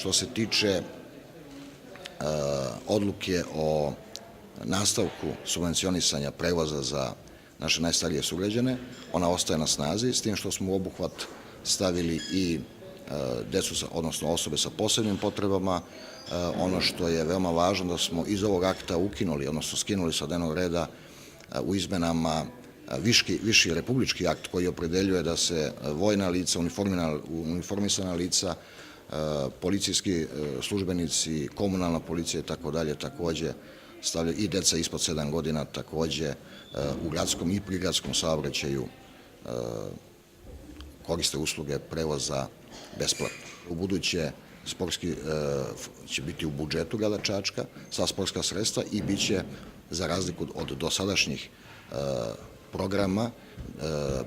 Što se tiče odluke o nastavku subvencionisanja prevoza za naše najstarije sugrađane, ona ostaje na snazi, s tim što smo u obuhvat stavili i decu, odnosno osobe sa posebnim potrebama. Ono što je veoma važno da smo iz ovog akta ukinuli, odnosno skinuli sa dnevnog reda u izmenama viši republički akt koji opredeljuje da se vojna lica, uniformisana lica, policijski službenici, komunalna policija i tako dalje takođe stavljaju i deca ispod 7 godina takođe u gradskom i prigradskom saobraćaju koriste usluge prevoza besplatno. U buduće sportski će biti u budžetu grada Čačka sva sportska sredstva i bit će, za razliku od dosadašnjih programa,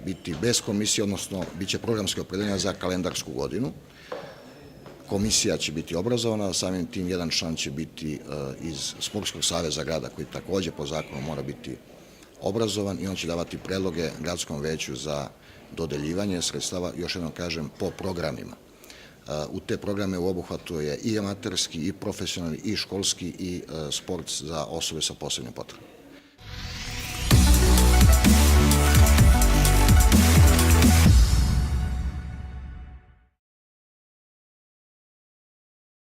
biti bez komisije, odnosno bit će programske opredeljenja za kalendarsku godinu. Komisija će biti obrazovana, samim tim jedan član će biti iz Sportskog saveza grada, koji takođe po zakonu mora biti obrazovan i on će davati predloge gradskom veću za dodeljivanje sredstava, još jednom kažem, po programima. U te programe u obuhvatu je i amaterski, i profesionalni, i školski, i sport za osobe sa posebnim potrebama.